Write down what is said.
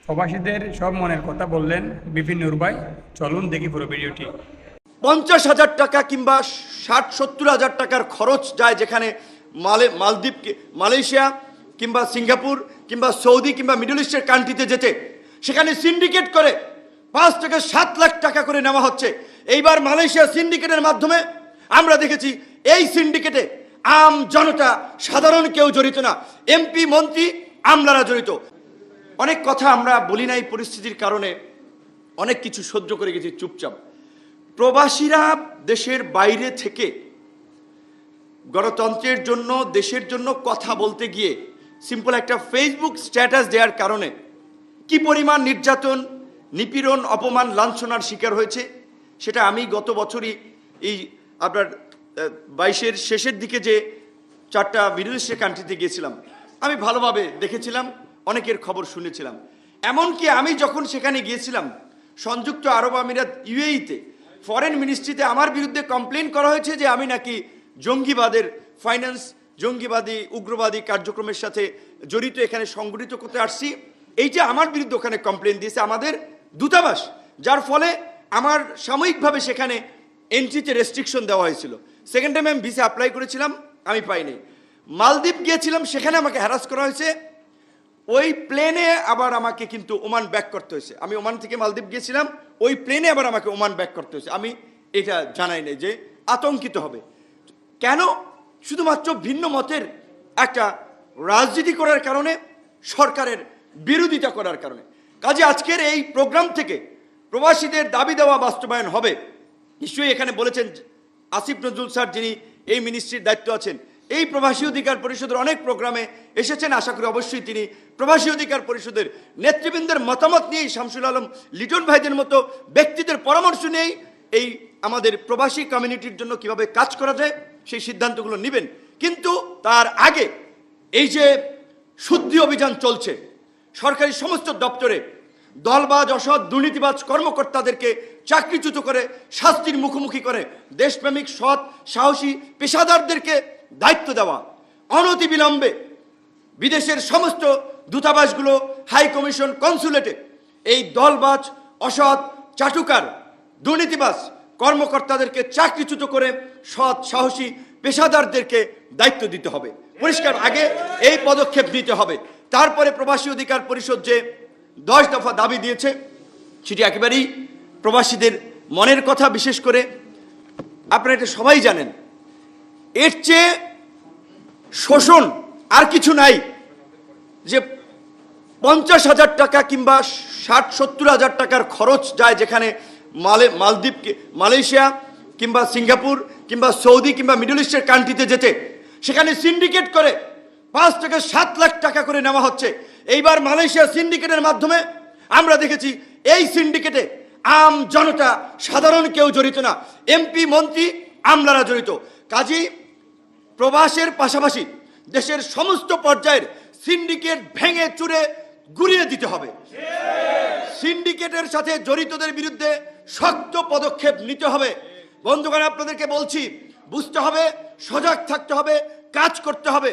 প্রবাসীদের সব মনের কথা বললেন বিপিন নূর ভাই। চলুন দেখি পুরো ভিডিওটি। 50,000 টাকা কিংবা 60-70,000 টাকার খরচ যায় যেখানে মালদ্বীপ, মালয়েশিয়া কিংবা সিঙ্গাপুর কিংবা সৌদি কিংবা মিডল ইস্টের কান্ট্রিতে যেতে, সেখানে সিন্ডিকেট করে 5 থেকে 7 লাখ টাকা করে নেওয়া হচ্ছে। এইবার মালয়েশিয়া সিন্ডিকেটের মাধ্যমে আমরা দেখেছি এই সিন্ডিকেটে আম জনতা, সাধারণ কেউ জড়িত না, এমপি মন্ত্রী আমলারা জড়িত। অনেক কথা আমরা বলি নাই পরিস্থিতির কারণে, অনেক কিছু সহ্য করে গেছি চুপচাপ। প্রবাসীরা দেশের বাইরে থেকে গণতন্ত্রের জন্য, দেশের জন্য কথা বলতে গিয়ে সিম্পল একটা ফেসবুক স্ট্যাটাস দেওয়ার কারণে কি পরিমাণ নির্যাতন, নিপীড়ন, অপমান, লাঞ্ছনার শিকার হয়েছে সেটা আমি গত বছরই এই আপনার 22-এর শেষের দিকে যে 4টা মিডল ইস্টের কান্ট্রিতে গিয়েছিলাম, আমি ভালোভাবে দেখেছিলাম, অনেকের খবর শুনেছিলাম। এমনকি আমি যখন সেখানে গিয়েছিলাম সংযুক্ত আরব আমিরাত ইউএইতে, ফরেন মিনিস্ট্রিতে আমার বিরুদ্ধে কমপ্লেন করা হয়েছে যে আমি নাকি জঙ্গিবাদের ফাইন্যান্স, জঙ্গিবাদী উগ্রবাদী কার্যক্রমের সাথে জড়িত, এখানে সংগঠিত করতে আসছি। এইটা আমার বিরুদ্ধে ওখানে কমপ্লেন দিয়েছে আমাদের দূতাবাস, যার ফলে আমার সাময়িকভাবে সেখানে এন্ট্রিতে রেস্ট্রিকশন দেওয়া হয়েছিল। সেকেন্ড টাইম আমি ভিসা অ্যাপ্লাই করেছিলাম, আমি পাইনি। মালদ্বীপ গিয়েছিলাম, সেখানে আমাকে হ্যারাস করা হয়েছে। ওই প্লেনে আবার আমাকে কিন্তু ওমান ব্যাক করতে হয়েছে। আমি ওমান থেকে মালদ্বীপ গিয়েছিলাম, ওই প্লেনে আবার আমাকে ওমান ব্যাক করতে হয়েছে। আমি এটা জানাই নাই যে আতঙ্কিত হবে কেন, শুধুমাত্র ভিন্ন মতের একটা রাজনীতি করার কারণে, সরকারের বিরোধিতা করার কারণে। কাজে আজকের এই প্রোগ্রাম থেকে প্রবাসীদের দাবি দেওয়া বাস্তবায়ন হবে। নিশ্চয়ই এখানে বলেছেন আসিফ নজরুল স্যার, যিনি এই মিনিস্ট্রির দায়িত্ব আছেন, এই প্রবাসী অধিকার পরিষদের অনেক প্রোগ্রামে এসেছেন। আশা করি অবশ্যই তিনি প্রবাসী অধিকার পরিষদের নেতৃবৃন্দের মতামত নিয়েই, শামসুল আলম লিটন ভাইদের মতো ব্যক্তিদের পরামর্শ নিয়েই এই আমাদের প্রবাসী কমিউনিটির জন্য কিভাবে কাজ করা যায় সেই সিদ্ধান্তগুলো নেবেন। কিন্তু তার আগে এই যে শুদ্ধি অভিযান চলছে, সরকারি সমস্ত দপ্তরে দলবাজ, অসৎ, দুর্নীতিবাজ কর্মকর্তাদেরকে চাকরিচ্যুত করে, শাস্তির মুখোমুখি করে দেশপ্রেমিক, সৎ, সাহসী পেশাদারদেরকে দায়িত্ব দেওয়া, অনতিবিলম্বে বিদেশের সমস্ত দূতাবাসগুলো, হাই কমিশন, কনসুলেটে এই দলবাজ, অসৎ, চাটুকার, দুর্নীতিবাজ কর্মকর্তাদেরকে চাকরিচ্যুত করে সৎ, সাহসী পেশাদারদেরকে দায়িত্ব দিতে হবে। পরিষ্কার আগে এই পদক্ষেপ নিতে হবে। তারপরে প্রবাসী অধিকার পরিষদ যে 10 দফা দাবি দিয়েছে, সেটি একেবারেই প্রবাসীদের মনের কথা। বিশেষ করে আপনারা এটা সবাই জানেন, এর চেয়ে শোষণ আর কিছু নাই যে 50,000 টাকা কিংবা 60-70,000 টাকার খরচ যায় যেখানে মালদ্বীপ, মালয়েশিয়া কিংবা সিঙ্গাপুর কিংবা সৌদি কিংবা মিডল ইস্টের কান্ট্রিতে যেতে, সেখানে সিন্ডিকেট করে 5 থেকে 7 লাখ টাকা করে নেওয়া হচ্ছে। এইবার মালয়েশিয়া সিন্ডিকেটের মাধ্যমে আমরা দেখেছি এই সিন্ডিকেটে আম জনতা, সাধারণ কেউ জড়িত না, এমপি মন্ত্রী আমলারা জড়িত। কাজেই প্রবাসের পাশাপাশি দেশের সমস্ত পর্যায়ের সিন্ডিকেট ভেঙে চুরে গুড়িয়ে দিতে হবে। সিন্ডিকেটের সাথে জড়িতদের বিরুদ্ধে শক্ত পদক্ষেপ নিতে হবে। বন্ধুগণ, আপনাদেরকে বলছি, বুঝতে হবে, সজাগ থাকতে হবে, কাজ করতে হবে।